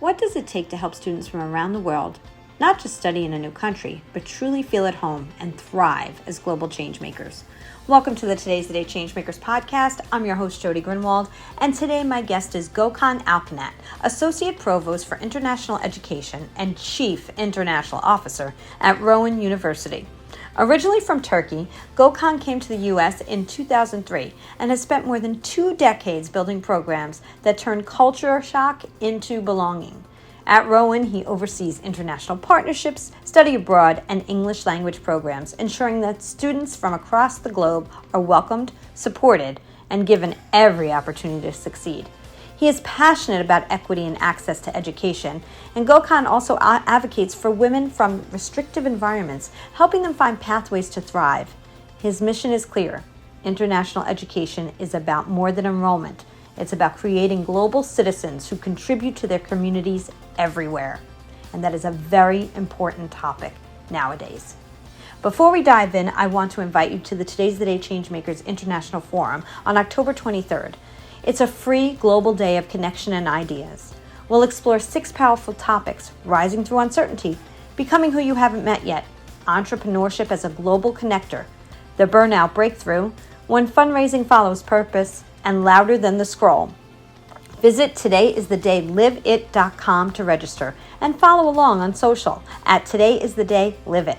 What does it take to help students from around the world not just study in a new country, but truly feel at home and thrive as global changemakers? Welcome to the Today's the Day Changemakers podcast. I'm your host, Jodi Grinwald, and today my guest is Gokan Alkanat, Associate Provost for International Education and Chief International Officer at Rowan University. Originally from Turkey, Gokhan came to the U.S. in 2003 and has spent more than 2 decades building programs that turn culture shock into belonging. At Rowan, he oversees international partnerships, study abroad, and English language programs, ensuring that students from across the globe are welcomed, supported, and given every opportunity to succeed. He is passionate about equity and access to education, and Gokhan also advocates for women from restrictive environments, helping them find pathways to thrive. His mission is clear. International education is about more than enrollment. It's about creating global citizens who contribute to their communities everywhere. And that is a very important topic nowadays. Before we dive in, I want to invite you to the Today's the Day Changemakers International Forum on October 23rd. It's a free global day of connection and ideas. We'll explore 6 powerful topics: rising through uncertainty, becoming who you haven't met yet, entrepreneurship as a global connector, the burnout breakthrough, when fundraising follows purpose, and louder than the scroll. Visit todayisthedayliveit.com to register and follow along on social at todayisthedayliveit.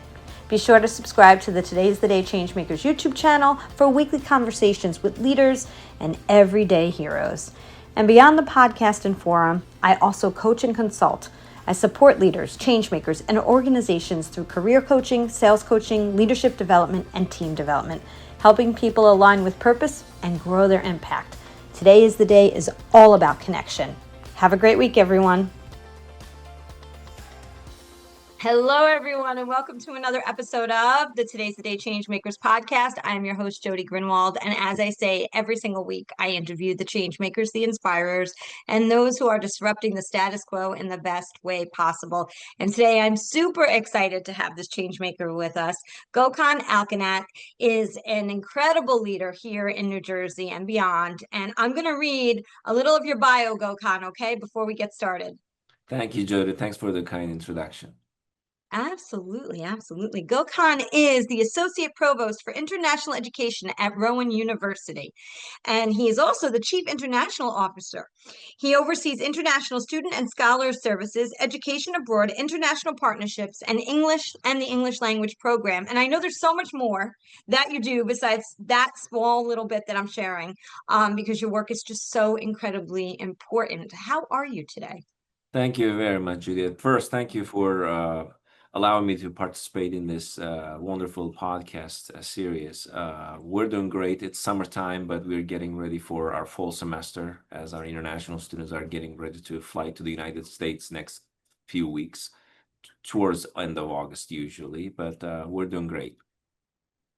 Be sure to subscribe to the Today's the Day Changemakers YouTube channel for weekly conversations with leaders and everyday heroes. And beyond the podcast and forum, I also coach and consult. I support leaders, changemakers, and organizations through career coaching, sales coaching, leadership development, and team development, helping people align with purpose and grow their impact. Today is the Day is all about connection. Have a great week, everyone. Hello, everyone, and welcome to another episode of the Today's the Day Changemakers podcast. I am your host, Jodi Grinwald, and as I say every single week, I interview the changemakers, the inspirers, and those who are disrupting the status quo in the best way possible. And today, I'm super excited to have this changemaker with us. Gokan Alkanat is an incredible leader here in New Jersey and beyond, and I'm going to read a little of your bio, Gokhan, okay, before we get started. Thank you, Jodi. Thanks for the kind introduction. Absolutely, absolutely. Gokhan is the Associate Provost for International Education at Rowan University, and he is also the Chief International Officer. He oversees international student and scholar services, education abroad, international partnerships, and the English language program. And I know there's so much more that you do besides that small little bit that I'm sharing, because your work is just so incredibly important. How are you today? Thank you very much, Judy. First, thank you for allowing me to participate in this wonderful podcast series. We're doing great. It's summertime, but we're getting ready for our fall semester as our international students are getting ready to fly to the United States next few weeks, towards end of August usually, but we're doing great.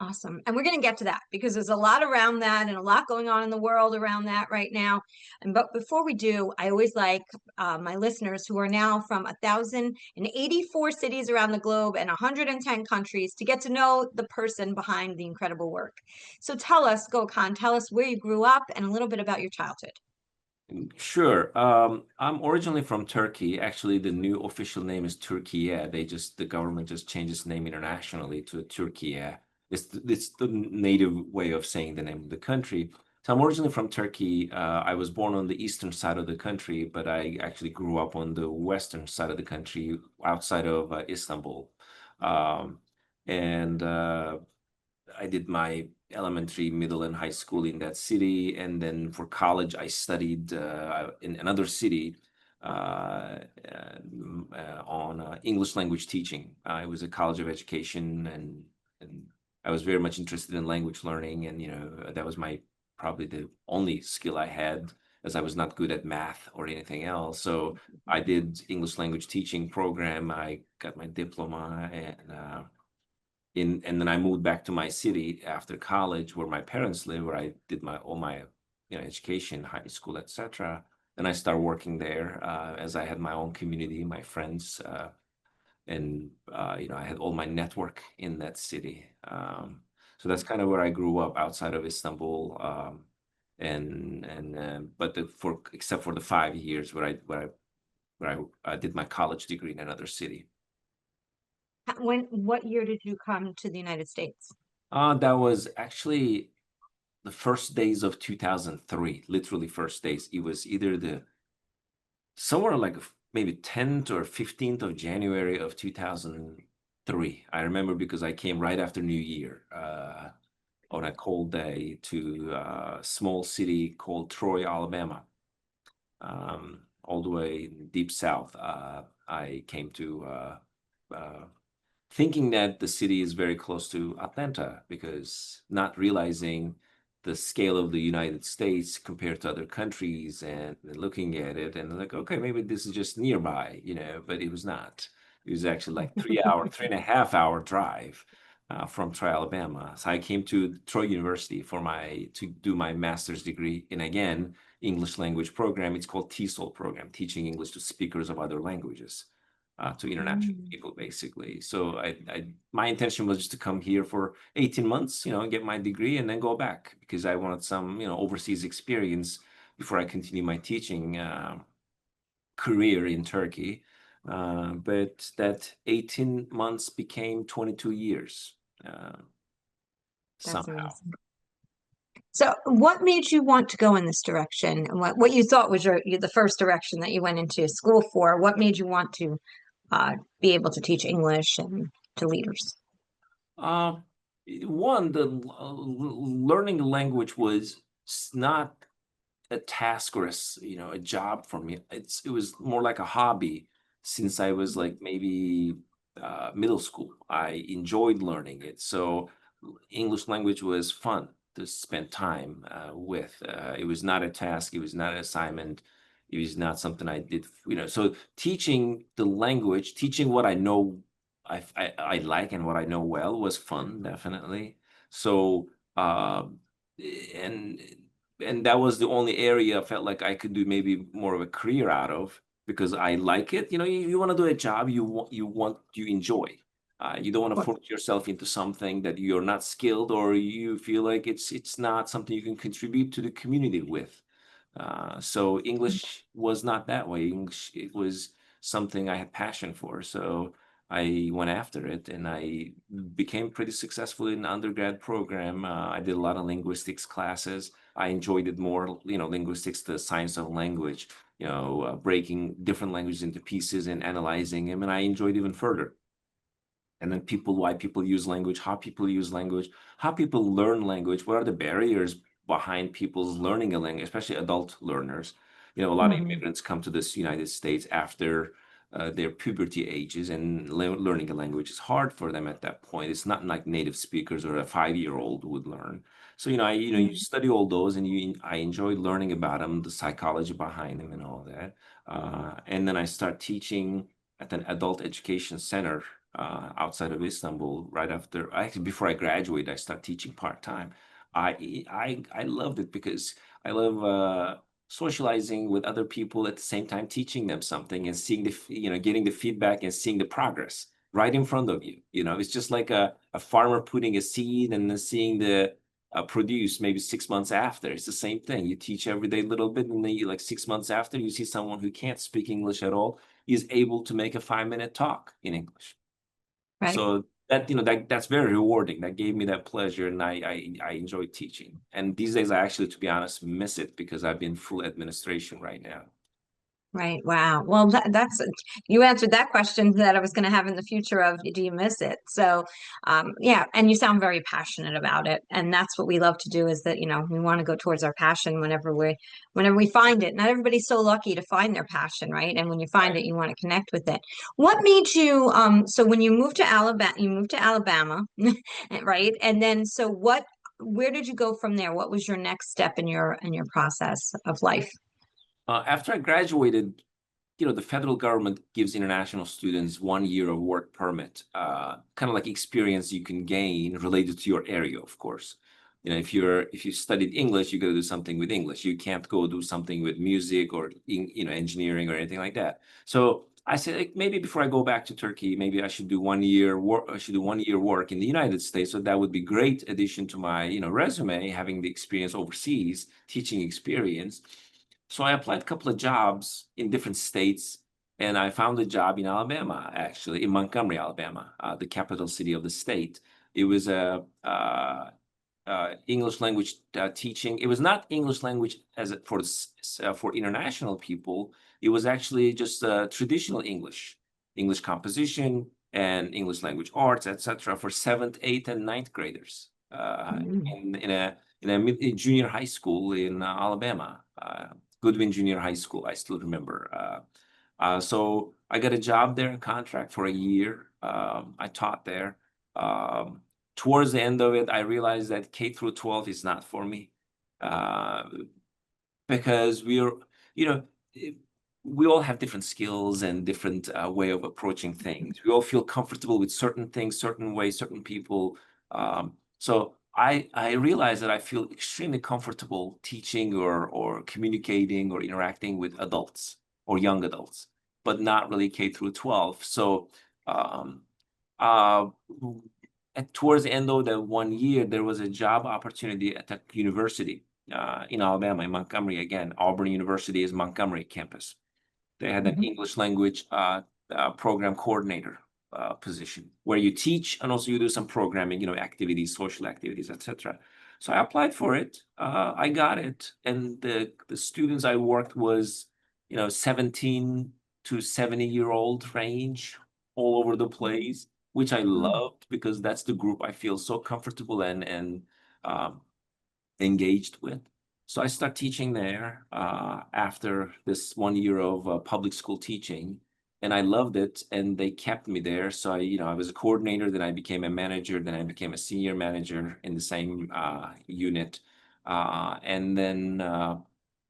Awesome. And we're going to get to that because there's a lot around that and a lot going on in the world around that right now. But before we do, I always like my listeners who are now from 1,084 cities around the globe and 110 countries to get to know the person behind the incredible work. So tell us, Gokhan, tell us where you grew up and a little bit about your childhood. Sure. I'm originally from Turkey. Actually, the new official name is Turkiye. The government just changed its name internationally to Turkiye. It's the native way of saying the name of the country. So I'm originally from Turkey. I was born on the eastern side of the country, but I actually grew up on the western side of the country, outside of Istanbul. Um, and I did my elementary, middle, and high school in that city. And then for college, I studied in another city on English language teaching. I was a college of education, and I was very much interested in language learning. And, that was my probably the only skill I had, as I was not good at math or anything else. So I did English language teaching program. I got my diploma, and then I moved back to my city after college, where my parents live, where I did all my education, high school, etc. Then I started working there, as I had my own community, my friends, and I had all my network in that city. So that's kind of where I grew up, outside of Istanbul. And but for except for the 5 years where I where I did my college degree in another city. What year did you come to the United States? That was actually the first days of 2003, literally first days. It was either the somewhere like maybe 10th or 15th of January of 2003. I remember because I came right after New Year on a cold day to a small city called Troy, Alabama, all the way deep south. I came to thinking that the city is very close to Atlanta, because not realizing the scale of the United States compared to other countries, and looking at it and like, okay, maybe this is just nearby, but it was not. It was actually like 3 hour, 3.5 hour drive from Troy, Alabama. So I came to Troy University to do my master's degree in, again, English language program. It's called TESOL program, teaching English to speakers of other languages, to international people, basically. So my intention was just to come here for 18 months, get my degree and then go back, because I wanted some, overseas experience before I continue my teaching career in Turkey. But that 18 months became 22 years That's somehow. amazing. So, what made you want to go in this direction? And what you thought was the first direction that you went into school for? What made you want to be able to teach English and to leaders? Uh, One, the learning the language was not a task or a job for me. It was more like a hobby since I was like maybe middle school. I enjoyed learning it. So English language was fun to spend time with. It was not a task. It was not an assignment. It was not something I did, So teaching the language, teaching what I know, I like and what I know well, was fun, definitely. So, and and that was the only area I felt like I could do maybe more of a career out of, because I like it. You want to do a job you enjoy. You don't want to force yourself into something that you're not skilled, or you feel like it's not something you can contribute to the community with. So English was not that way. English, it was something I had passion for. So I went after it, and I became pretty successful in undergrad program. I did a lot of linguistics classes. I enjoyed it more, linguistics, the science of language, breaking different languages into pieces and analyzing them. And I enjoyed even further. And then why people use language, how people use language, how people learn language, what are the barriers behind people's learning a language, especially adult learners. A lot of immigrants come to this United States after their puberty ages, and learning a language is hard for them at that point. It's not like native speakers or a 5-year-old would learn. So, you study all those, and I enjoyed learning about them, the psychology behind them and all that. And then I start teaching at an adult education center outside of Istanbul. Actually, before I graduated, I started teaching part-time. I loved it, because I love socializing with other people at the same time, teaching them something and seeing getting the feedback and seeing the progress right in front of you. It's just like a farmer putting a seed and then seeing the produce maybe 6 months after. It's the same thing. You teach every day a little bit, and then like 6 months after, you see someone who can't speak English at all is able to make a 5-minute talk in English. Right. So that's very rewarding. That gave me that pleasure, and I enjoy teaching. And these days, I actually, to be honest, miss it, because I've been full administration right now. Right. Wow. Well, that's you answered that question that I was going to have in the future of, do you miss it? So, yeah, and you sound very passionate about it, and that's what we love to do. Is that we want to go towards our passion whenever we find it. Not everybody's so lucky to find their passion, right? And when you find it, you want to connect with it. What made you? So when you moved to Alabama, right? And then Where did you go from there? What was your next step in your process of life? After I graduated, the federal government gives international students 1 year of work permit, kind of like experience you can gain related to your area, of course. If you studied English, you got to do something with English. You can't go do something with music or engineering or anything like that. So I said, like, maybe before I go back to Turkey, maybe I should do 1 year work. I should do 1 year work in the United States. So that would be great addition to my resume, having the experience overseas, teaching experience. So I applied a couple of jobs in different states, and I found a job in Alabama, actually, in Montgomery, Alabama, the capital city of the state. It was a English language teaching. It was not English language for international people. It was actually just traditional English composition and English language arts, etc., for seventh, eighth, and ninth graders in a junior high school in Alabama, Goodwin Junior High School. I still remember. So I got a job there, a contract for a year. I taught there. Towards the end of it, I realized that K through 12 is not for me, because we all have different skills and different way of approaching things. We all feel comfortable with certain things, certain ways, certain people. So I realized that I feel extremely comfortable teaching or communicating or interacting with adults or young adults, but not really K through 12. So towards the end of the 1 year, there was a job opportunity at a university in Alabama, in Montgomery. Again, Auburn University is Montgomery campus. They had an English language program coordinator position where you teach and also you do some programming, activities, social activities, etc. So I applied for it. I got it, and the students I worked was 17 to 70-year-old range, all over the place, which I loved because that's the group I feel so comfortable and engaged with. So I started teaching there after this 1 year of public school teaching, and I loved it, and they kept me there. So I was a coordinator, then I became a manager, then I became a senior manager in the same unit, and then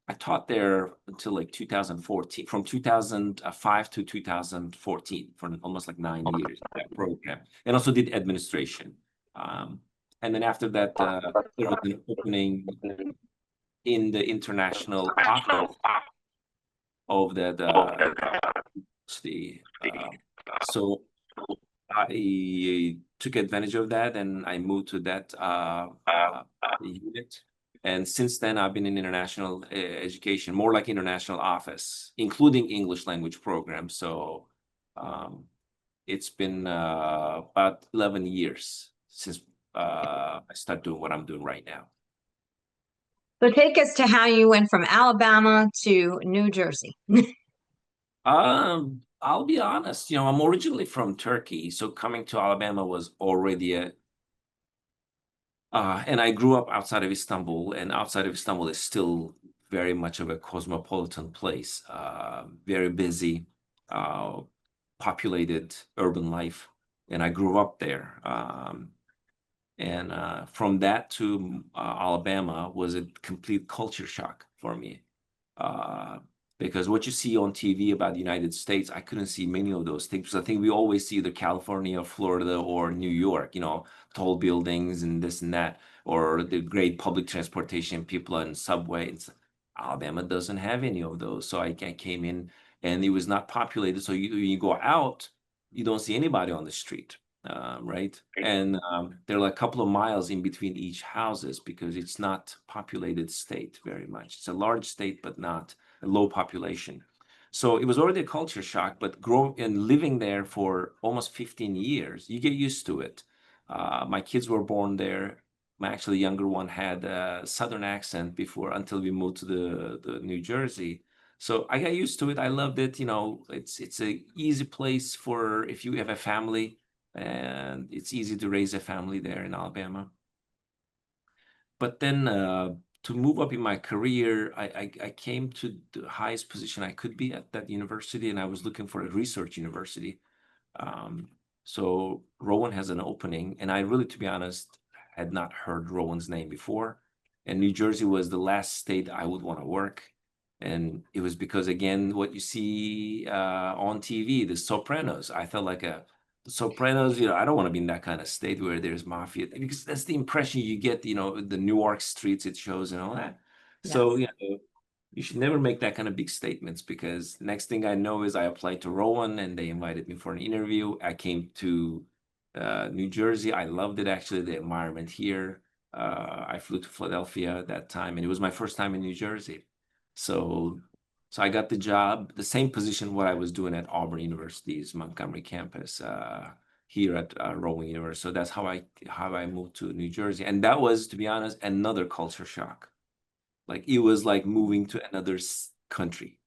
I taught there until like 2014, from 2005 to 2014, for almost like 9 years, that program, and also did administration. And then after that, there was an opening in the international office of that university. So I took advantage of that, and I moved to that unit. And since then, I've been in international education, more like international office, including English language programs. So it's been about 11 years since I started doing what I'm doing right now. So take us to how you went from Alabama to New Jersey. I'll be honest, I'm originally from Turkey, so coming to Alabama was already and I grew up outside of Istanbul, and outside of Istanbul is still very much of a cosmopolitan place, very busy, populated urban life, and I grew up there. And from that to Alabama was a complete culture shock for me. Because what you see on TV about the United States, I couldn't see many of those things. I think we always see either California, Florida, or New York, tall buildings and this and that, or the great public transportation, people on subways. Alabama doesn't have any of those. So I came in, and it was not populated. So you go out, you don't see anybody on the street. Right? And there are like a couple of miles in between each houses because it's not populated state very much. It's a large state, but not a low population. So it was already a culture shock, but growing and living there for almost 15 years, you get used to it. My kids were born there. My actually younger one had a Southern accent until we moved to the New Jersey. So I got used to it. I loved it. It's a easy place for if you have a family, and it's easy to raise a family there in Alabama. But then to move up in my career, I came to the highest position I could be at that university, and I was looking for a research university. So Rowan has an opening, and I really, to be honest, had not heard Rowan's name before. And New Jersey was the last state I would want to work. And it was because, again, what you see on TV, The Sopranos, I felt like the Sopranos, I don't want to be in that kind of state where there's mafia, because that's the impression you get, the Newark streets it shows and all that. Yes. So, you should never make that kind of big statements, because next thing I know is I applied to Rowan and they invited me for an interview. I came to New Jersey. I loved it, actually, the environment here. I flew to Philadelphia at that time, and it was my first time in New Jersey. So So I got the job, the same position what I was doing at Auburn University's Montgomery campus here at Rowan University. So that's how I moved to New Jersey, and that was, to be honest, another culture shock. Like it was like moving to another country.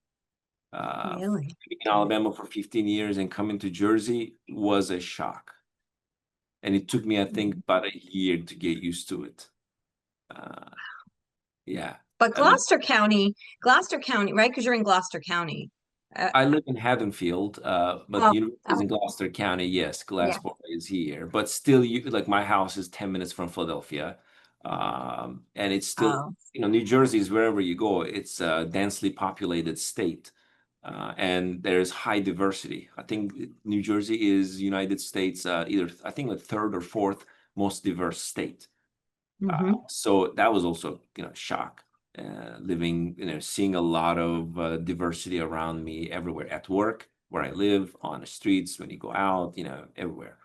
Really? In Alabama for 15 years and coming to Jersey was a shock. And it took me, I think, about a year to get used to it. Yeah. But I mean, Gloucester County, right? Because you're in Gloucester County. I live in Haddonfield, but Oh, the university is in Gloucester County. Yes, yeah. Glassboro is here, but still, like my house is 10 minutes from Philadelphia, and it's still, Oh, New Jersey is wherever you go. It's a densely populated state, and there's high diversity. I think New Jersey is United States, either I think the third or fourth most diverse state. So that was also, shock. Living, seeing a lot of diversity around me everywhere at work, where I live, on the streets, when you go out, everywhere.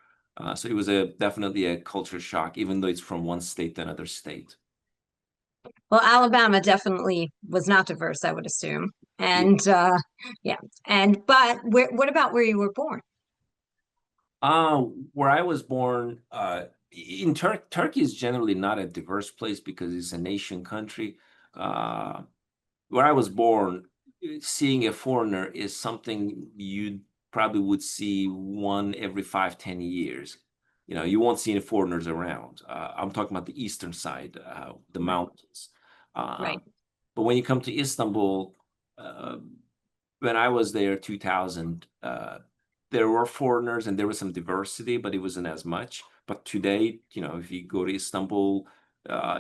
So it was definitely a culture shock, even though it's from one state to another state. Well, Alabama definitely was not diverse, I would assume. Yeah. And yeah. But what about where you were born? Where I was born, in Turkey is generally not a diverse place because it's a nation country. Where I was born, seeing a foreigner is something you probably would see one every 5, 10 years. You won't see any foreigners around. I'm talking about the eastern side, the mountains. Uh, Right. but when you come to Istanbul, uh, when I was there, 2000, there were foreigners and there was some diversity, but it wasn't as much. But today, if you go to Istanbul,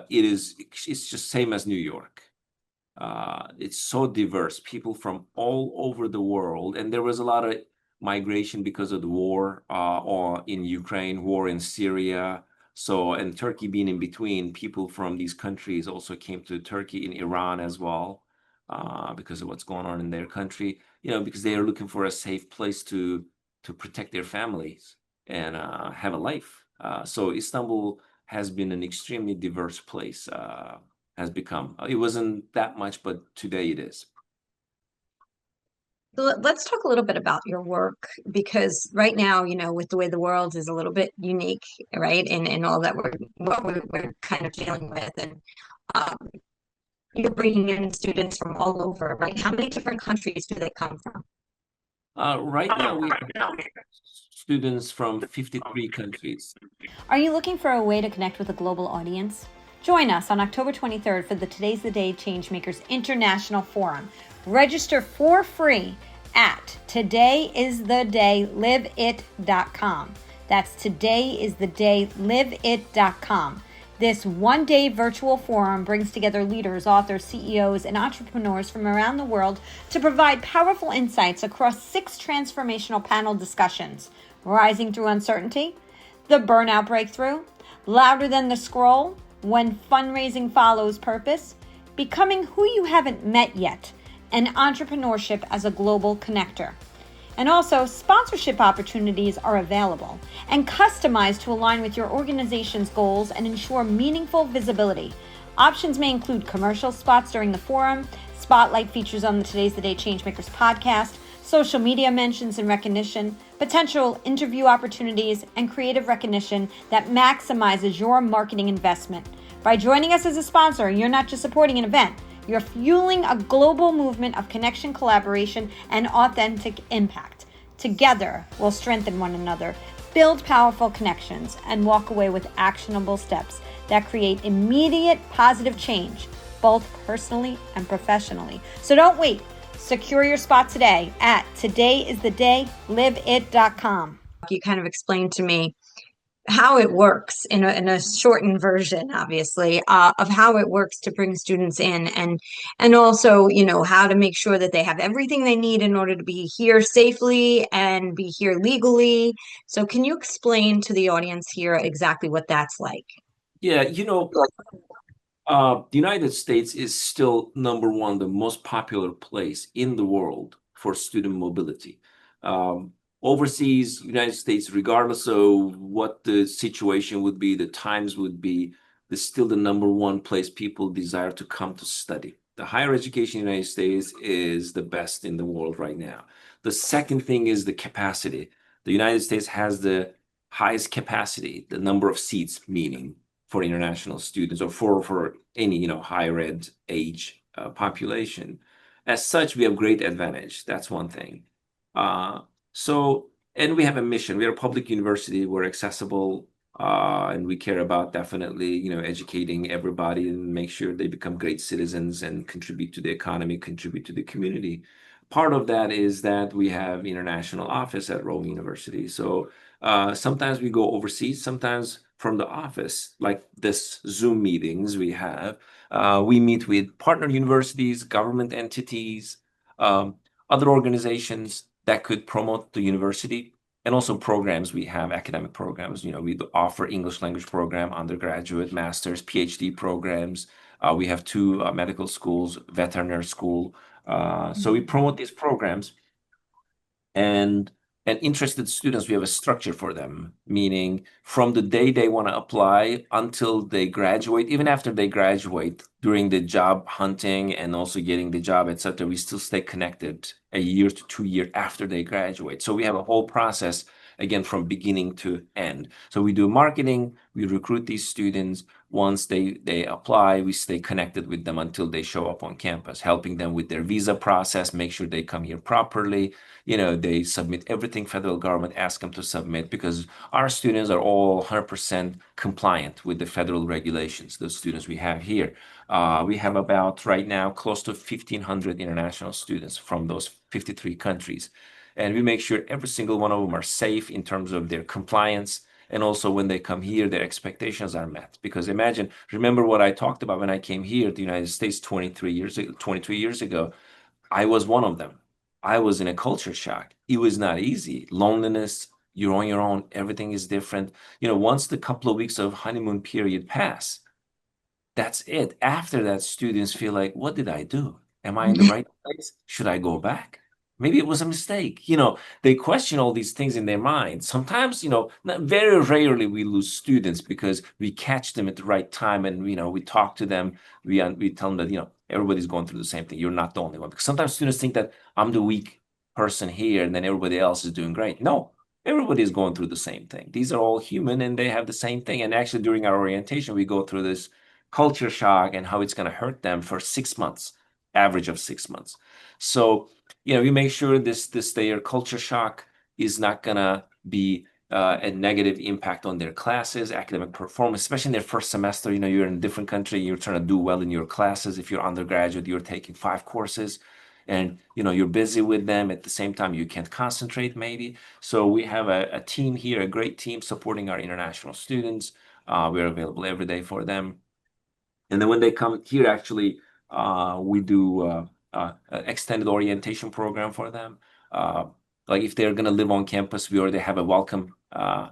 it's just same as New York. It's so diverse, people from all over the world, and there was a lot of migration because of the war or in Ukraine, war in Syria. So, and Turkey being in between, people from these countries also came to Turkey, in Iran as well, because of what's going on in their country. Because they are looking for a safe place to protect their families and have a life. So Istanbul has been an extremely diverse place. Has become. It wasn't that much, but today it is. So let's talk a little bit about your work because right now, with the way the world is a little bit unique, right? And all that we're kind of dealing with, and um, you're bringing in students from all over, right? How many different countries do they come from? Right now, we have students from 53 countries. Are you looking for a way to connect with a global audience? Join us on October 23rd for the Today's the Day Changemakers International Forum. Register for free at todayisthedayliveit.com. That's todayisthedayliveit.com. This one-day virtual forum brings together leaders, authors, CEOs, and entrepreneurs from around the world to provide powerful insights across 6 transformational panel discussions: rising through uncertainty, the burnout breakthrough, louder than the scroll, when fundraising follows purpose, becoming who you haven't met yet, and entrepreneurship as a global connector. And also, sponsorship opportunities are available and customized to align with your organization's goals and ensure meaningful visibility. Options may include commercial spots during the forum, spotlight features on the Today's the Day Changemakers podcast, social media mentions and recognition, potential interview opportunities, and creative recognition that maximizes your marketing investment. By joining us as a sponsor, you're not just supporting an event, you're fueling a global movement of connection, collaboration, and authentic impact. Together, we'll strengthen one another, build powerful connections, and walk away with actionable steps that create immediate positive change, both personally and professionally. So don't wait. Secure your spot today at todayisthedayliveit.com. You kind of explained to me how it works in a shortened version, obviously, of how it works to bring students in, and also, how to make sure that they have everything they need in order to be here safely and be here legally. So can you explain to the audience here exactly what that's like? Yeah, the United States is still number one, the most popular place in the world for student mobility. Overseas, United States, regardless of what the situation would be, the times would be, is still the number one place people desire to come to study. The higher education in the United States is the best in the world right now. The second thing is the capacity. The United States has the highest capacity, the number of seats, meaning for international students or for any higher ed age population. As such, we have great advantage. That's one thing. And we have a mission. We are a public university. We're accessible, and we care about definitely, educating everybody and make sure they become great citizens and contribute to the economy, contribute to the community. Part of that is that we have international office at Rowan University. So sometimes we go overseas, sometimes from the office, like this Zoom meetings we have. We meet with partner universities, government entities, other organizations that could promote the university, and also programs. We have academic programs. We offer English language program, undergraduate, master's, PhD programs. We have two medical schools, veterinary school. So we promote these programs, and interested students, we have a structure for them, meaning from the day they want to apply until they graduate, even after they graduate, during the job hunting and also getting the job, etc., we still stay connected a year to 2 years after they graduate. So we have a whole process, again, from beginning to end. So we do marketing, we recruit these students. Once they apply, we stay connected with them until they show up on campus, helping them with their visa process, make sure they come here properly. They submit everything federal government asks them to submit, because our students are all 100% compliant with the federal regulations, the students we have here. We have about, right now, close to 1,500 international students from those 53 countries. And we make sure every single one of them are safe in terms of their compliance. And also when they come here, their expectations are met. Because remember what I talked about when I came here to the United States 22 years ago, I was one of them. I was in a culture shock. It was not easy. Loneliness, you're on your own, everything is different. Once the couple of weeks of honeymoon period pass, that's it. After that, students feel like, what did I do? Am I in the right place? Should I go back? Maybe it was a mistake. They question all these things in their mind. Sometimes, very rarely we lose students because we catch them at the right time, and, we talk to them. We tell them that, everybody's going through the same thing. You're not the only one. Because sometimes students think that I'm the weak person here and then everybody else is doing great. No, everybody is going through the same thing. These are all human and they have the same thing. And actually, during our orientation, we go through this culture shock and how it's going to hurt them for 6 months, average of 6 months. So, we make sure their culture shock is not going to be a negative impact on their classes, academic performance, especially in their first semester. You're in a different country, you're trying to do well in your classes. If you're undergraduate, you're taking 5 courses and, you're busy with them. At the same time, you can't concentrate maybe. So we have a team here, a great team supporting our international students. We're available every day for them. And then when they come here, actually, we do extended orientation program for them. Like if they're going to live on campus, we already have a welcome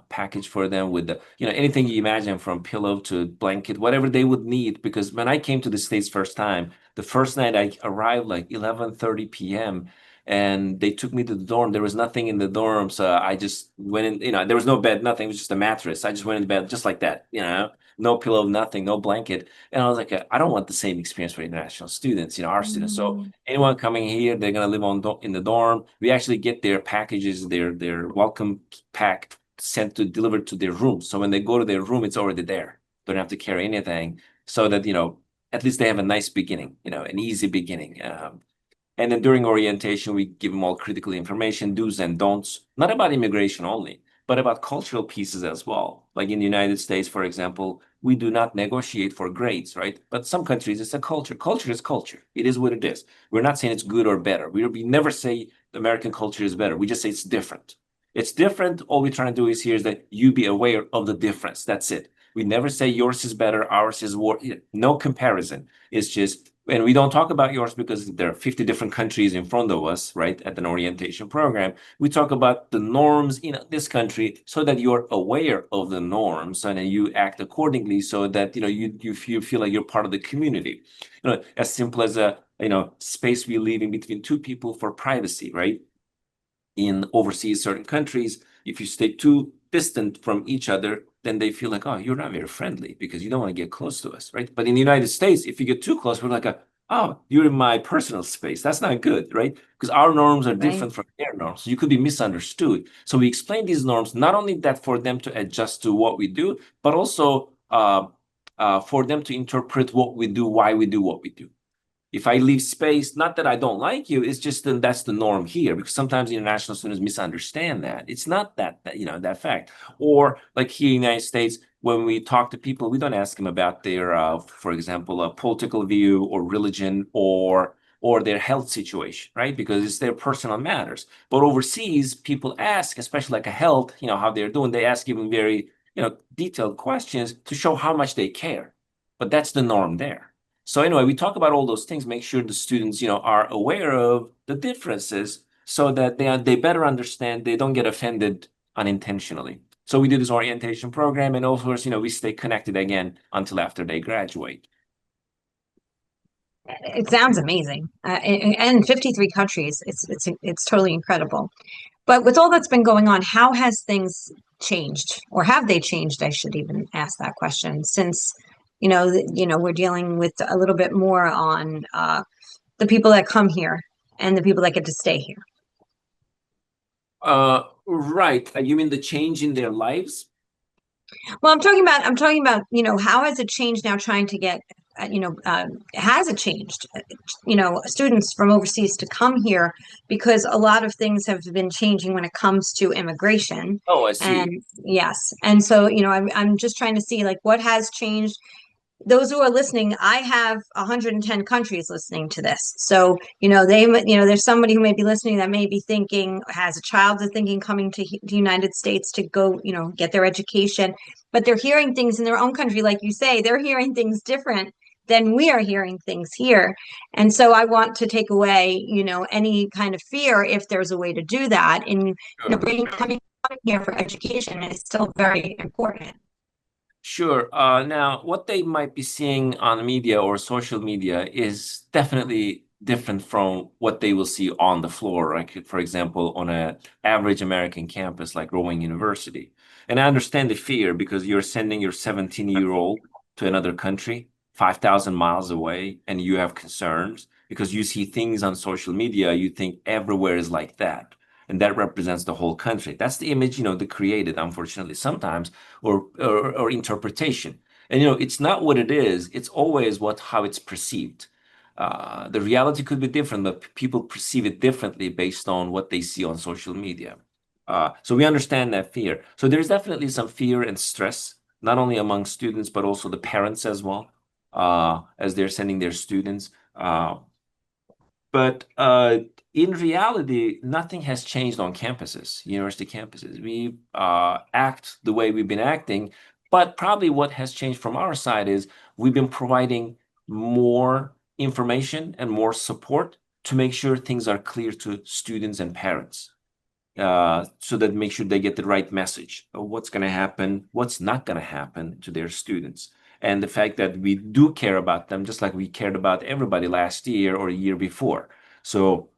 package for them with anything you imagine, from pillow to blanket, whatever they would need. Because when I came to the States first time, the first night I arrived like 11:30 p.m. and they took me to the dorm. There was nothing in the dorm, so I just went in. There was no bed, nothing. It was just a mattress. I just went in bed just like that. No pillow, nothing, no blanket. And I was like, I don't want the same experience for international students, our students. So anyone coming here, they're going to live in the dorm. We actually get their packages, their welcome pack delivered to their room. So when they go to their room, it's already there. Don't have to carry anything, so that, at least they have a nice beginning, an easy beginning. And then during orientation, we give them all critical information, do's and don'ts, not about immigration only, but about cultural pieces as well. Like in the United States, for example, we do not negotiate for grades, right? But some countries, it's a culture. Culture is culture. It is what it is. We're not saying it's good or better. We never say the American culture is better. We just say it's different. It's different. All we're trying to do is that you be aware of the difference. That's it. We never say yours is better, ours is worse. No comparison. It's just, and we don't talk about yours because there are 50 different countries in front of us, right, at an orientation program. We talk about the norms in this country so that you're aware of the norms and then you act accordingly, so that, you feel like you're part of the community. As simple as a, space we leave in between two people for privacy, right? In overseas, certain countries, if you stay too distant from each other, then they feel like, oh, you're not very friendly because you don't want to get close to us, right? But in the United States, if you get too close, we're like, oh, you're in my personal space. That's not good, right? Because our norms are Right. different from their norms. So you could be misunderstood. So we explain these norms, not only that for them to adjust to what we do, but also for them to interpret what we do, why we do what we do. If I leave space, not that I don't like you, it's just that that's the norm here, because sometimes international students misunderstand that. It's not that fact. Or like here in the United States, when we talk to people, we don't ask them about their, for example, a political view or religion or their health situation, right? Because it's their personal matters. But overseas, people ask, especially like a health, how they're doing. They ask even very, detailed questions to show how much they care. But that's the norm there. So anyway, we talk about all those things, make sure the students, are aware of the differences so that they better understand, they don't get offended unintentionally. So we do this orientation program, and of course, we stay connected again until after they graduate. It sounds amazing. And 53 countries, it's totally incredible. But with all that's been going on, how has things changed, or have they changed? I should even ask that question since, we're dealing with a little bit more on the people that come here and the people that get to stay here. Right. You mean the change in their lives? Well, I'm talking about, how has it changed now trying to get, has it changed, students from overseas to come here because a lot of things have been changing when it comes to immigration. Oh, I And see. yes, and so, I'm just trying to see like what has changed. Those who are listening, I have 110 countries listening to this. So, there's somebody who may be listening that may be thinking, has a child that's thinking coming to the United States to go, get their education, but they're hearing things in their own country. Like you say, they're hearing things different than we are hearing things here. And so I want to take away, any kind of fear if there's a way to do that. And, Sure. coming here for education is still very important. Sure. Now, what they might be seeing on media or social media is definitely different from what they will see on the floor, like, for example, on an average American campus like Rowan University. And I understand the fear because you're sending your 17-year-old to another country, 5,000 miles away, and you have concerns because you see things on social media, you think everywhere is like that. And that represents the whole country. That's the image, they created, unfortunately, sometimes or interpretation. And it's not what it is. It's always how it's perceived. The reality could be different, but people perceive it differently based on what they see on social media. So we understand that fear. So there's definitely some fear and stress, not only among students, but also the parents as well, as they're sending their students. But in reality, nothing has changed on campuses, university campuses. We act the way we've been acting, but probably what has changed from our side is we've been providing more information and more support to make sure things are clear to students and parents, so that make sure they get the right message of what's going to happen, what's not going to happen to their students. And the fact that we do care about them, just like we cared about everybody last year or a year before. So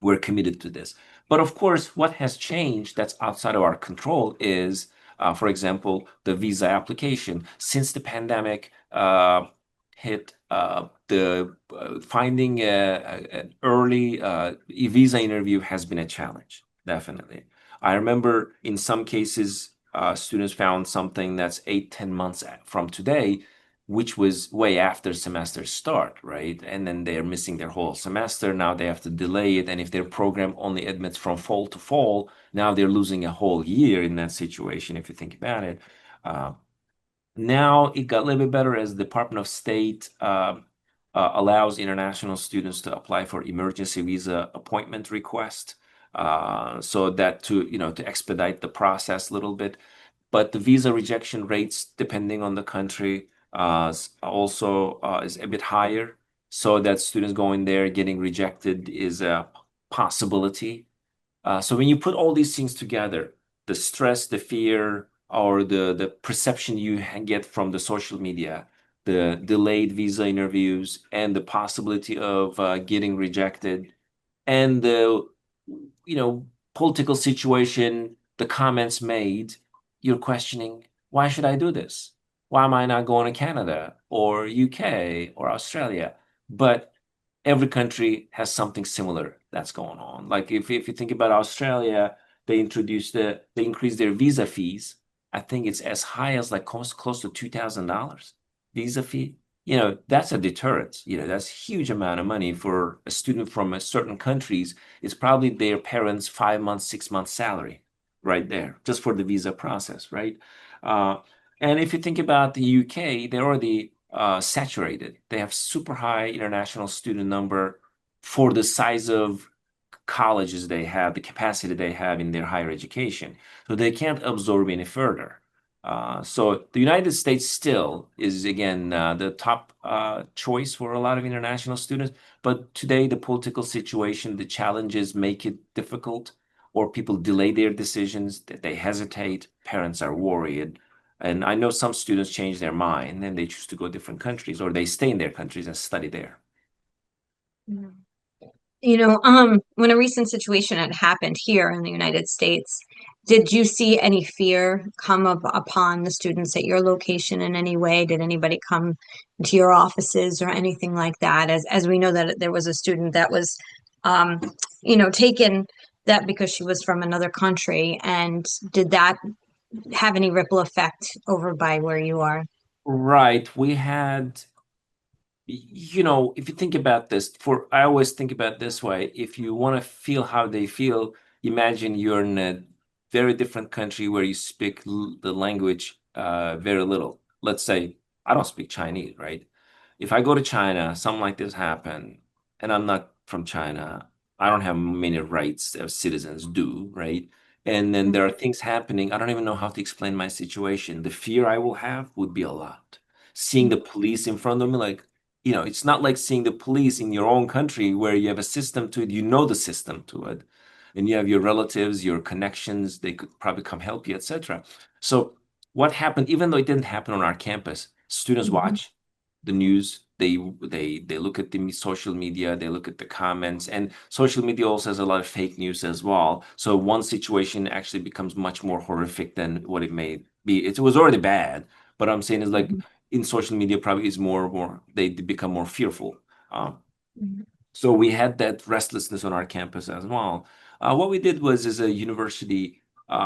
we're committed to this. But of course, what has changed that's outside of our control is, for example, the visa application. Since the pandemic hit, the finding an early visa interview has been a challenge, definitely. I remember in some cases, students found something that's 8, 10 months from today, which was way after semester start, right? And then they're missing their whole semester. Now they have to delay it. And if their program only admits from fall to fall, now they're losing a whole year in that situation, if you think about it. Now it got a little bit better as the Department of State allows international students to apply for emergency visa appointment request. So that to expedite the process a little bit. But the visa rejection rates, depending on the country, also is a bit higher. So that students going there getting rejected is a possibility. So when you put all these things together, the stress, the fear, or the perception you get from the social media, the delayed visa interviews, and the possibility of getting rejected, and the political situation, the comments made, you're questioning, why should I do this? Why am I not going to Canada or UK or Australia? but every country has something similar that's going on. Like if you think about Australia, they increased their visa fees. I think it's as high as like close to $2,000 visa fee. That's a deterrent. That's a huge amount of money for a student from a certain countries. It's probably their parents' 5 months, 6 months salary right there, just for the visa process, right? Uh, and if you think about the UK, they're already saturated. They have super high international student number for the size of colleges they have, the capacity they have in their higher education. So they can't absorb any further. So the United States still is, again, the top choice for a lot of international students. But today, the political situation, the challenges make it difficult, or people delay their decisions, that they hesitate, parents are worried. And I know some students change their mind and they choose to go different countries, or they stay in their countries and study there. When a recent situation had happened here in the United States, did you see any fear come upon the students at your location in any way? Did anybody come to your offices or anything like that? As we know that there was a student that was, um, taken that because she was from another country, and did that have any ripple effect over by where you are? Right. If you think about this, I always think about this way. If you want to feel how they feel, imagine you're in a very different country where you speak the language very little. Let's say I don't speak Chinese, right? If I go to China, something like this happen, and I'm not from China, I don't have many rights as citizens do, right? And then there are things happening. I don't even know how to explain my situation. The fear I will have would be a lot. Seeing the police in front of me, like, it's not like seeing the police in your own country where you have a system to it, the system to it, and you have your relatives, your connections, they could probably come help you, etc. So what happened, even though it didn't happen on our campus, students watch the news, they look at the social media, they look at the comments, and social media also has a lot of fake news as well. So one situation actually becomes much more horrific than what it may be. It was already bad, but I'm saying is like in social media probably is more they become more fearful. So we had that restlessness on our campus as well. What we did was, as a university,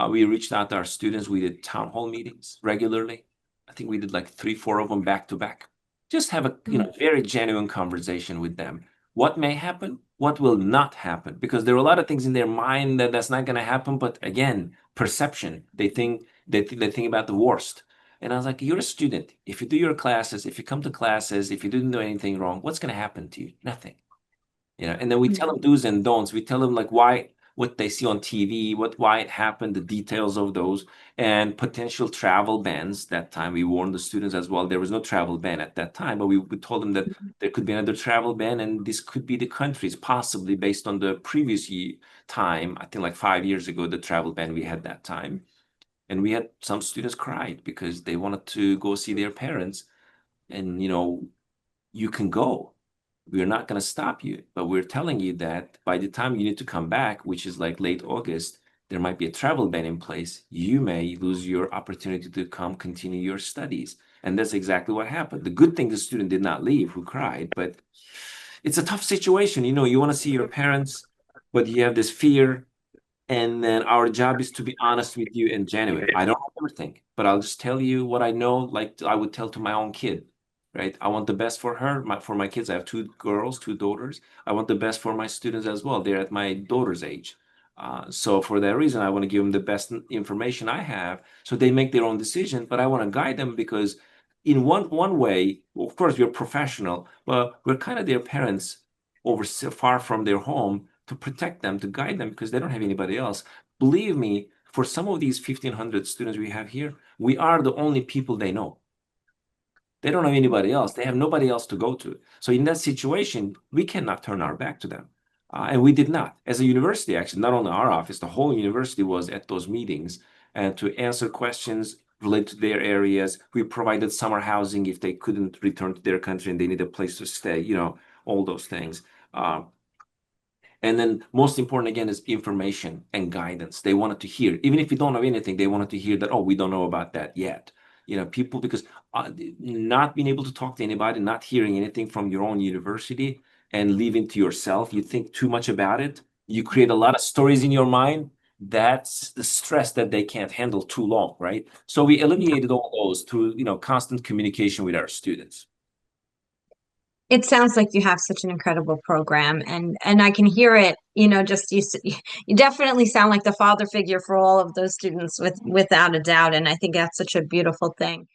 we reached out to our students. We did town hall meetings regularly. I think we did like 3, 4 of them back to back. Just have a very genuine conversation with them. What may happen? What will not happen? Because there are a lot of things in their mind that's not going to happen. But again, perception. They think about the worst. And I was like, you're a student. If you do your classes, if you come to classes, if you didn't do anything wrong, what's going to happen to you? Nothing. And then we tell them do's and don'ts. We tell them like what they see on TV, why it happened, the details of those, and potential travel bans. That time we warned the students as well. There was no travel ban at that time, but we told them that there could be another travel ban, and this could be the countries, possibly based on the previous time. I think like 5 years ago, the travel ban we had that time. And we had some students cried because they wanted to go see their parents. And you can go. We're not going to stop you, but we're telling you that by the time you need to come back, which is like late August, there might be a travel ban in place. You may lose your opportunity to come continue your studies. And that's exactly what happened. The good thing, the student did not leave who cried, but it's a tough situation. You want to see your parents, but you have this fear. And then our job is to be honest with you and genuine. I don't know everything, but I'll just tell you what I know, like I would tell to my own kid, right? I want the best for her, for my kids. I have 2 girls, 2 daughters. I want the best for my students as well. They're at my daughter's age. So for that reason, I want to give them the best information I have so they make their own decision. But I want to guide them because in one way, of course, we're professional, but we're kind of their parents over so far from their home to protect them, to guide them because they don't have anybody else. Believe me, for some of these 1,500 students we have here, we are the only people they know. They don't have anybody else. They have nobody else to go to. So in that situation, we cannot turn our back to them. And we did not. As a university, actually, not only our office, the whole university was at those meetings and to answer questions related to their areas. We provided summer housing if they couldn't return to their country and they need a place to stay, all those things. And then most important again is information and guidance. They wanted to hear, even if you don't know anything, they wanted to hear that, oh, we don't know about that yet. people, because not being able to talk to anybody, not hearing anything from your own university, and leaving to yourself, you think too much about it. You create a lot of stories in your mind. That's the stress that they can't handle too long, right? So we alleviated all those through, constant communication with our students. It sounds like you have such an incredible program, and I can hear it, just you definitely sound like the father figure for all of those students without a doubt, and I think that's such a beautiful thing.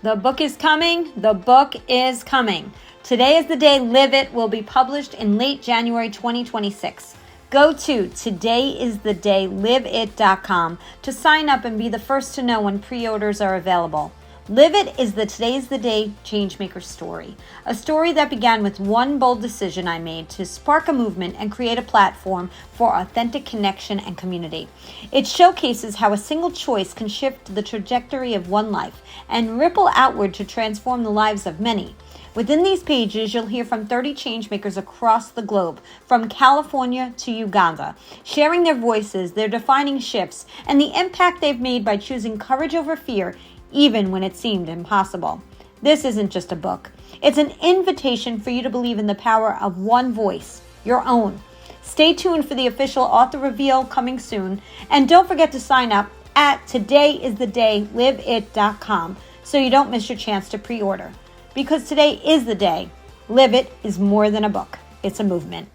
The book is coming. The book is coming. Today is the Day, Live It will be published in late January 2026. Go to todayisthedayliveit.com to sign up and be the first to know when pre-orders are available. Live It is the Today's the Day Changemaker story. A story that began with one bold decision I made to spark a movement and create a platform for authentic connection and community. It showcases how a single choice can shift the trajectory of one life and ripple outward to transform the lives of many. Within these pages, you'll hear from 30 changemakers across the globe, from California to Uganda, sharing their voices, their defining shifts, and the impact they've made by choosing courage over fear, even when it seemed impossible. This isn't just a book. It's an invitation for you to believe in the power of one voice, your own. Stay tuned for the official author reveal coming soon, and don't forget to sign up at todayisthedayliveit.com so you don't miss your chance to pre-order. Because today is the day. Live It is more than a book. It's a movement.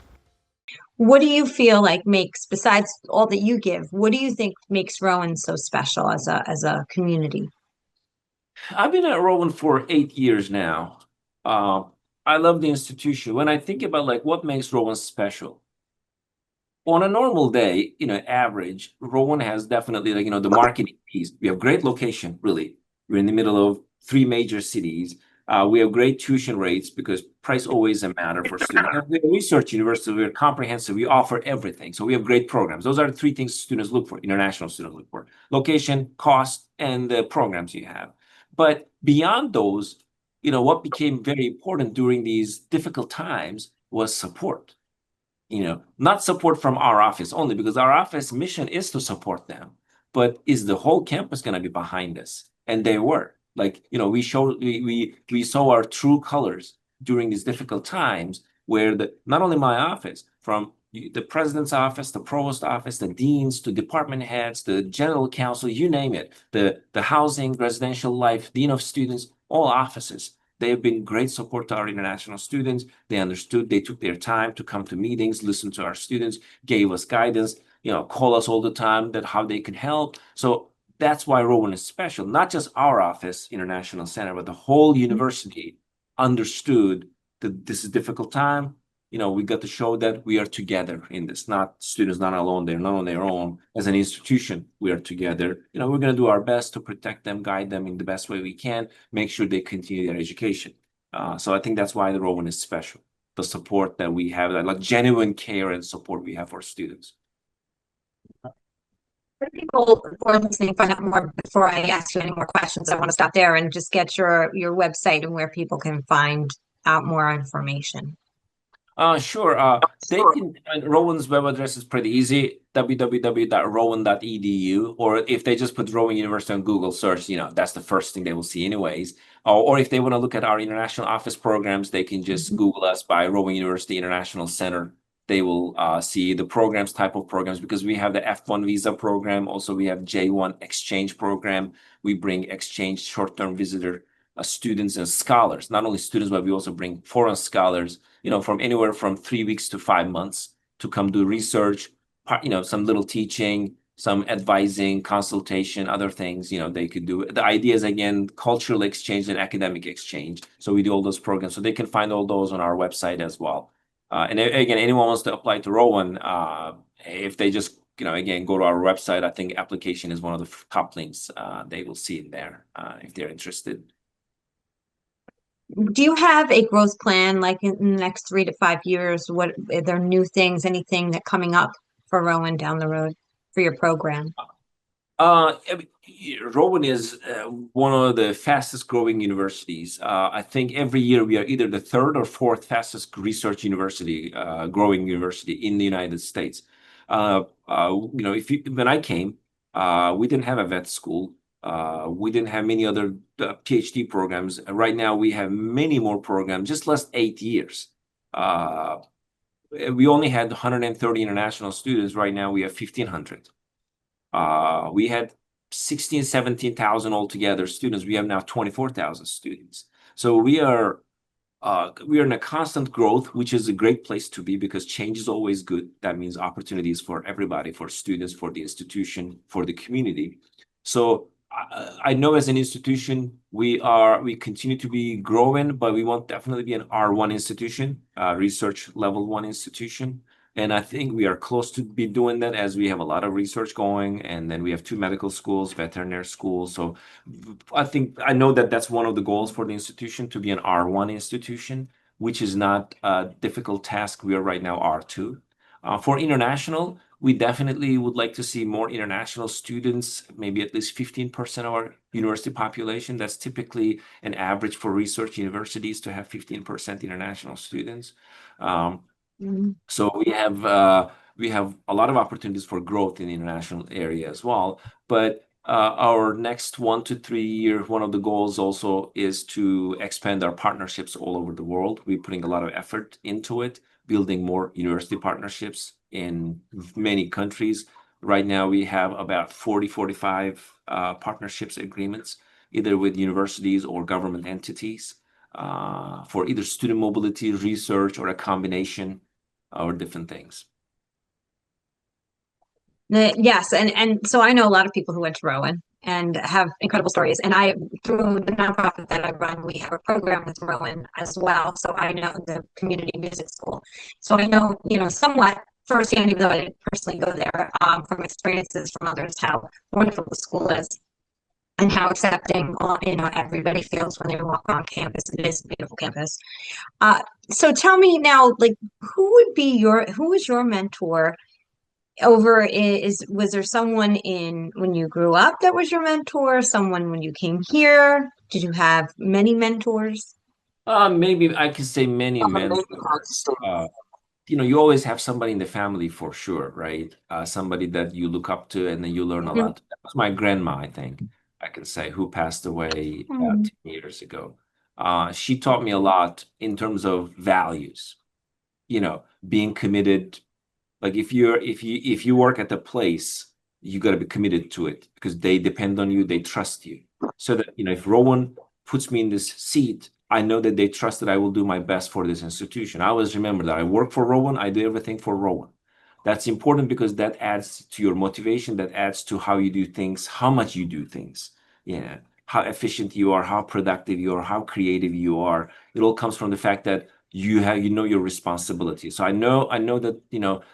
What do you feel like makes, besides all that you give, what do you think makes Rowan so special as a community? I've been at Rowan for 8 years now. I love the institution. When I think about like what makes Rowan special, on a normal day, average, Rowan has definitely the marketing piece. We have great location, really. We're in the middle of 3 major cities. We have great tuition rates because price always a matter for students. And we're a research university. We're comprehensive. We offer everything. So we have great programs. Those are the 3 things students look for, international students look for: location, cost, and the programs you have. But beyond those, what became very important during these difficult times was support. Not support from our office only, because our office mission is to support them, but is the whole campus going to be behind us? And they were. We saw our true colors during these difficult times, where not only my office, from the president's office, the provost office, the deans, to department heads, the general counsel, you name it, the housing, residential life, dean of students, all offices. They have been great support to our international students. They understood, they took their time to come to meetings, listen to our students, gave us guidance, call us all the time that how they could help. So that's why Rowan is special. Not just our office, International Center, but the whole university understood that this is a difficult time. We got to show that we are together in this, not students not alone. They're not on their own. As an institution, we are together. We're going to do our best to protect them, guide them in the best way we can, make sure they continue their education. So I think that's why the Rowan is special. The support that we have, like genuine care and support we have for students. For people who are listening, find out more before I ask you any more questions, I want to stop there and just get your website and where people can find out more information. Sure. They can find Rowan's web address is pretty easy, www.rowan.edu, or if they just put Rowan University on Google search, that's the first thing they will see anyways. Or if they want to look at our international office programs, they can just Google us by Rowan University International Center. They will see the programs, type of programs, because we have the F1 visa program. Also, we have J1 exchange program. We bring exchange short-term visitor students and scholars, not only students, but we also bring foreign scholars, from anywhere from 3 weeks to 5 months to come do research, some little teaching, some advising, consultation, other things, they could do. The idea is, again, cultural exchange and academic exchange. So we do all those programs. So they can find all those on our website as well. And again, anyone wants to apply to Rowan, if they just, again, go to our website, I think application is one of the top links they will see in there if they're interested. Do you have a growth plan, like in the next 3 to 5 years? What are there new things, anything that coming up for Rowan down the road for your program? Rowan is one of the fastest growing universities. I think every year we are either the 3rd or 4th fastest research university, growing university in the United States. When I came, we didn't have a vet school. We didn't have many other PhD programs. Right now, we have many more programs, just last 8 years. We only had 130 international students. Right now, we have 1,500. We had 16, 17,000 altogether students. We have now 24,000 students. So we are in a constant growth, which is a great place to be because change is always good. That means opportunities for everybody, for students, for the institution, for the community. So I know as an institution, we continue to be growing, but we want definitely be an R1 institution, research level 1 institution. And I think we are close to be doing that as we have a lot of research going. And then we have 2 medical schools, veterinary schools. So I know that that's one of the goals for the institution to be an R1 institution, which is not a difficult task. We are right now R2. For international, we definitely would like to see more international students, maybe at least 15% of our university population. That's typically an average for research universities to have 15% international students. So we have a lot of opportunities for growth in the international area as well. But our next 1 to 3 years, one of the goals also is to expand our partnerships all over the world. We're putting a lot of effort into it, building more university partnerships in many countries. Right now, we have about 40, 45 partnerships agreements, either with universities or government entities, for either student mobility, research, or a combination or different things. Yes, and so I know a lot of people who went to Rowan and have incredible stories. And through the nonprofit that I run, we have a program with Rowan as well. So I know the community music school. So I know, somewhat firsthand, even though I didn't personally go there, from experiences from others, how wonderful the school is and how accepting, everybody feels when they walk on campus. It is a beautiful campus. So tell me now, like, who was your mentor? Was there someone when you grew up that was your mentor? Someone when you came here? Did you have many mentors? Maybe I could say many mentors. You always have somebody in the family for sure, right? Somebody that you look up to and then you learn a lot. That was my grandma, I think I can say, who passed away about 10 years ago. She taught me a lot in terms of values, being committed. Like if you work at the place, you got to be committed to it because they depend on you, they trust you. So that if Rowan puts me in this seat, I know that they trust that I will do my best for this institution. I always remember that I work for Rowan, I do everything for Rowan. That's important because that adds to your motivation, that adds to how you do things, how much you do things. How efficient you are, how productive you are, how creative you are. It all comes from the fact that you know your responsibility. So I know that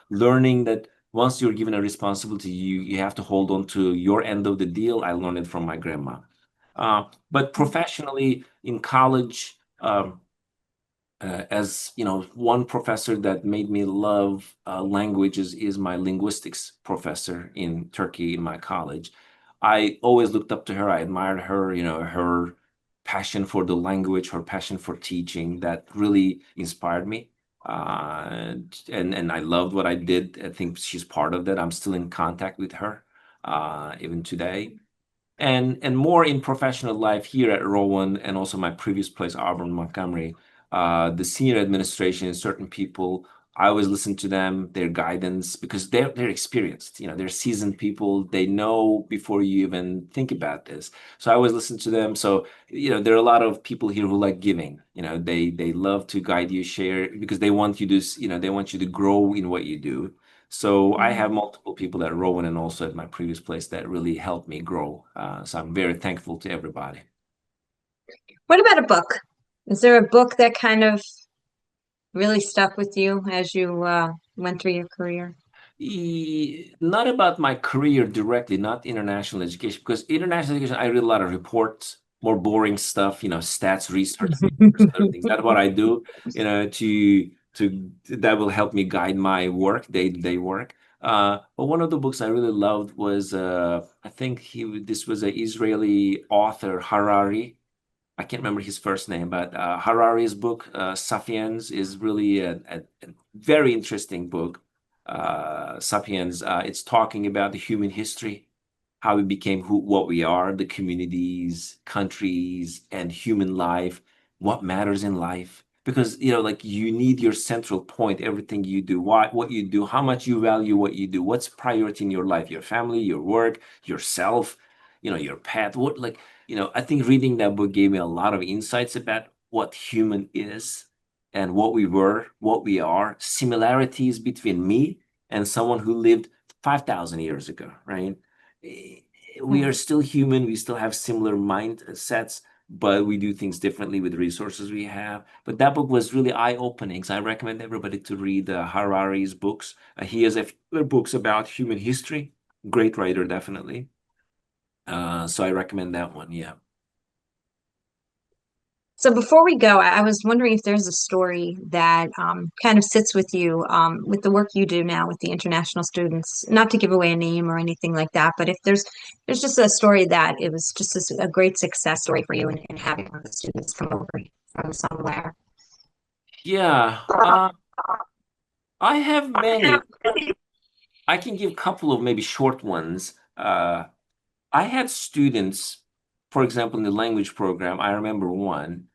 learning that once you're given a responsibility, you have to hold on to your end of the deal. I learned it from my grandma. But professionally in college, as one professor that made me love languages is my linguistics professor in Turkey in my college. I always looked up to her. I admired her, her passion for the language, her passion for teaching. That really inspired me. And I loved what I did. I think she's part of that. I'm still in contact with her even today. And more in professional life here at Rowan and also my previous place, Auburn, Montgomery, the senior administration, certain people, I always listen to them, their guidance, because they're experienced, they're seasoned people. They know before you even think about this. So I always listen to them. So, there are a lot of people here who like giving, they love to guide you, share, because they want you to, they want you to grow in what you do. So I have multiple people at Rowan and also at my previous place that really helped me grow. So I'm very thankful to everybody. What about a book? Is there a book that kind of really stuck with you as you went through your career? Not about my career directly, not international education, because international education, I read a lot of reports, more boring stuff, stats, research, other things. That's what I do, that will help me guide my work, day-to-day work. But one of the books I really loved was, I think this was an Israeli author, Harari. I can't remember his first name, but Harari's book, Sapiens, is really a very interesting book. Sapiens, it's talking about the human history, how we became what we are, the communities, countries, and human life, what matters in life. Because, like you need your central point, everything you do, what you do, how much you value what you do, what's priority in your life, your family, your work, yourself, your pet, I think reading that book gave me a lot of insights about what human is and what we were, what we are, similarities between me and someone who lived 5,000 years ago, right? We are still human. We still have similar mindsets, but we do things differently with the resources we have. But that book was really eye-opening. So I recommend everybody to read Harari's books. He has books about human history. Great writer, definitely. So I recommend that one. Yeah. So before we go, I was wondering if there's a story that kind of sits with you with the work you do now with the international students. Not to give away a name or anything like that, but if there's just a story that it was just a great success story for you in having one of the students come over from somewhere. Yeah. I have many. I can give a couple of maybe short ones. I had students, for example, in the language program, I remember one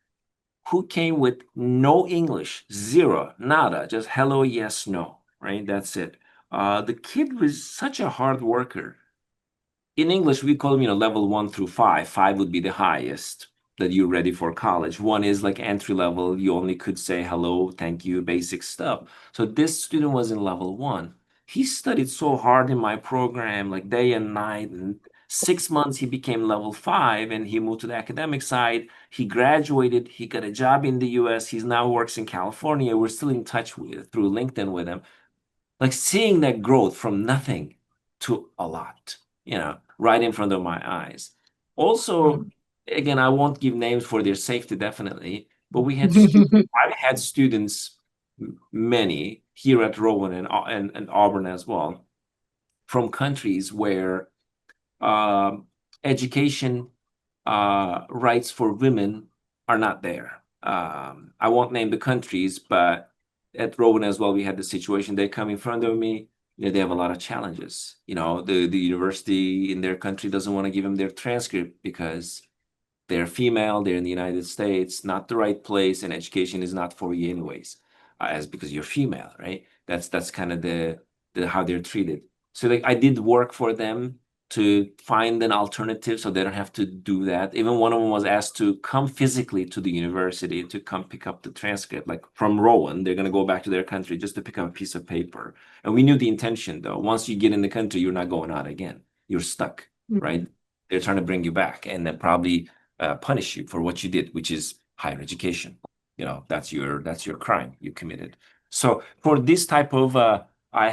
who came with no English, zero, nada, just hello, yes, no, right? That's it. The kid was such a hard worker. In English, we call them, level 1 through 5. 5 would be the highest that you're ready for college. 1 is like entry level. You only could say hello, thank you, basic stuff. So this student was in level 1. He studied so hard in my program, like day and night. And 6 months, he became level 5 and he moved to the academic side. He graduated. He got a job in the US. He's now works in California. We're still in touch through LinkedIn with him. Like seeing that growth from nothing to a lot, right in front of my eyes. Also, again, I won't give names for their safety, definitely, but I've had students, many here at Rowan and Auburn as well, from countries where education rights for women are not there. I won't name the countries, but at Rowan as well, we had the situation. They come in front of me. They have a lot of challenges. The university in their country doesn't want to give them their transcript because they're female, they're in the United States, not the right place, and education is not for you anyways, as because you're female, right? That's kind of the how they're treated. So like I did work for them to find an alternative so they don't have to do that. Even one of them was asked to come physically to the university to come pick up the transcript, like from Rowan. They're going to go back to their country just to pick up a piece of paper. And we knew the intention, though. Once you get in the country, you're not going out again. You're stuck, right? They're trying to bring you back and then probably punish you for what you did, which is higher education. That's your crime you committed. So for this type of, I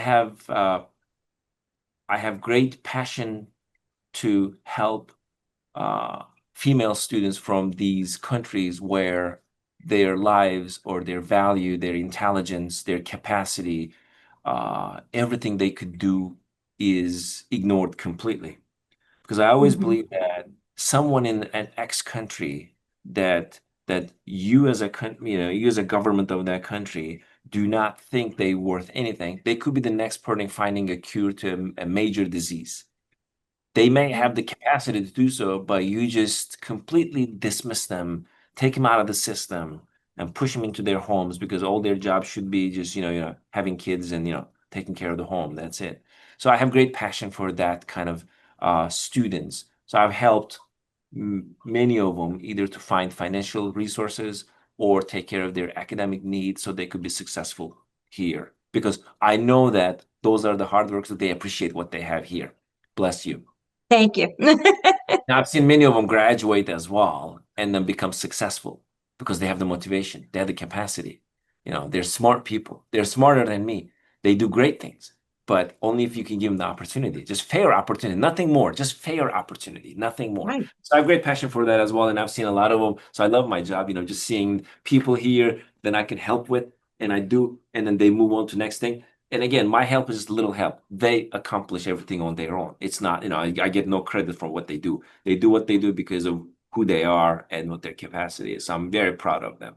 have great passion to help female students from these countries where their lives or their value, their intelligence, their capacity, everything they could do is ignored completely. Because I always believe that someone in an X country that you as a country, you as a government of that country do not think they worth anything. They could be the next person finding a cure to a major disease. They may have the capacity to do so, but you just completely dismiss them, take them out of the system, and push them into their homes because all their jobs should be just, having kids and, taking care of the home. That's it. So I have great passion for that kind of students. So I've helped many of them either to find financial resources or take care of their academic needs so they could be successful here. Because I know that those are the hard works that they appreciate what they have here. Bless you. Thank you. Now, I've seen many of them graduate as well and then become successful because they have the motivation, they have the capacity. They're smart people. They're smarter than me. They do great things, but only if you can give them the opportunity, just fair opportunity, nothing more, just fair opportunity, nothing more. Right. So I have great passion for that as well. And I've seen a lot of them. So I love my job, just seeing people here that I can help with and I do, and then they move on to next thing. And again, my help is just a little help. They accomplish everything on their own. It's not, I get no credit for what they do. They do what they do because of who they are and what their capacity is. So I'm very proud of them.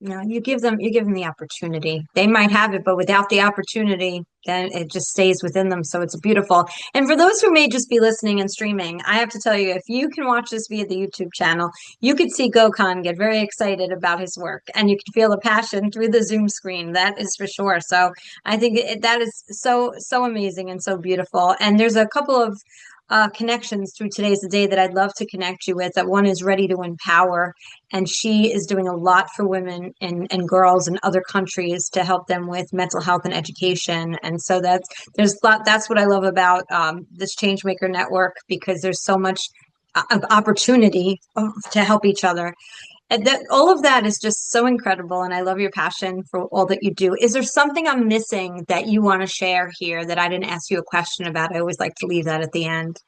You give them the opportunity. They might have it, but without the opportunity, then it just stays within them. So it's beautiful. And for those who may just be listening and streaming, I have to tell you, if you can watch this via the YouTube channel, you could see Gokhan get very excited about his work, and you can feel the passion through the Zoom screen. That is for sure. So I think that is so amazing and so beautiful. And there's a couple of connections through Today's the Day that I'd love to connect you with. That one is Ready to Empower, and she is doing a lot for women and girls in other countries to help them with mental health and education. And so that's what I love about this Changemaker network, because there's so much opportunity to help each other. And that all of that is just so incredible, and I love your passion for all that you do. Is there something I'm missing that you want to share here that I didn't ask you a question about? I always like to leave that at the end.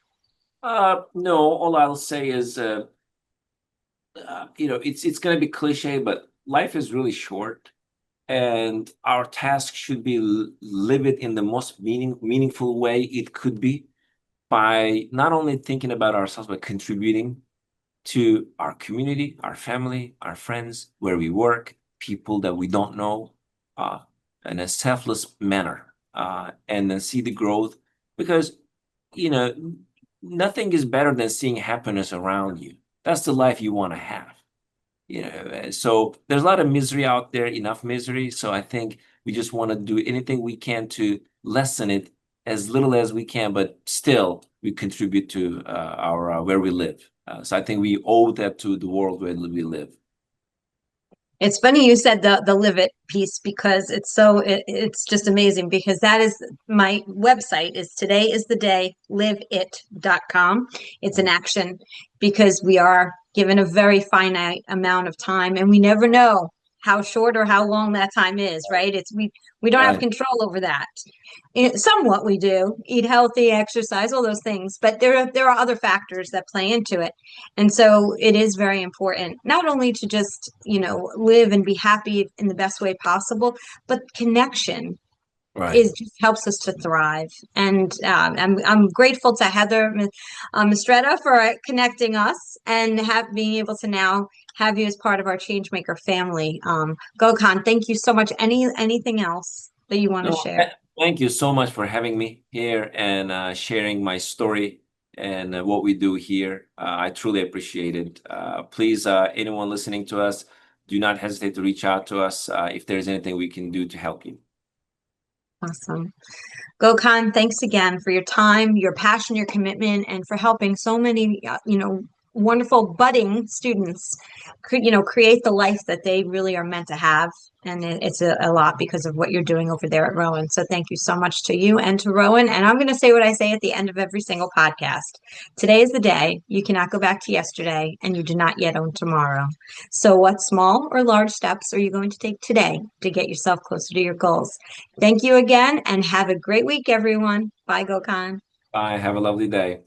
No, all I'll say is, it's going to be cliche, but life is really short, and our task should be live it in the most meaningful way it could be, by not only thinking about ourselves, but contributing to our community, our family, our friends, where we work, people that we don't know, in a selfless manner, and then see the growth. Because, nothing is better than seeing happiness around you. That's the life you want to have. So there's a lot of misery out there, enough misery. So I think we just want to do anything we can to lessen it as little as we can, but still we contribute to our where we live. So I think we owe that to the world where we live. It's funny you said the live it piece, because it's just amazing, because that is my website is todayistheday.liveit.com. It's an action, because we are given a very finite amount of time, and we never know how short or how long that time is, right? We don't have control over that. Somewhat we do, eat healthy, exercise, all those things, but there are other factors that play into it. And so it is very important not only to just, live and be happy in the best way possible, but connection is just helps us to thrive. And I'm grateful to Heather Mistretta for connecting us and being able to now have you as part of our Changemaker family. Gokhan, thank you so much. Anything else that you want to share? Thank you so much for having me here and sharing my story and what we do here. I truly appreciate it. Please, anyone listening to us, do not hesitate to reach out to us if there's anything we can do to help you. Awesome. Gokhan, thanks again for your time, your passion, your commitment, and for helping so many, wonderful budding students, create the life that they really are meant to have. And it's a lot because of what you're doing over there at Rowan. So thank you so much to you and to Rowan. And I'm going to say what I say at the end of every single podcast. Today is the day you cannot go back to yesterday, and you do not yet own tomorrow. So what small or large steps are you going to take today to get yourself closer to your goals? Thank you again, and have a great week, everyone. Bye, Gokhan. Bye. Have a lovely day.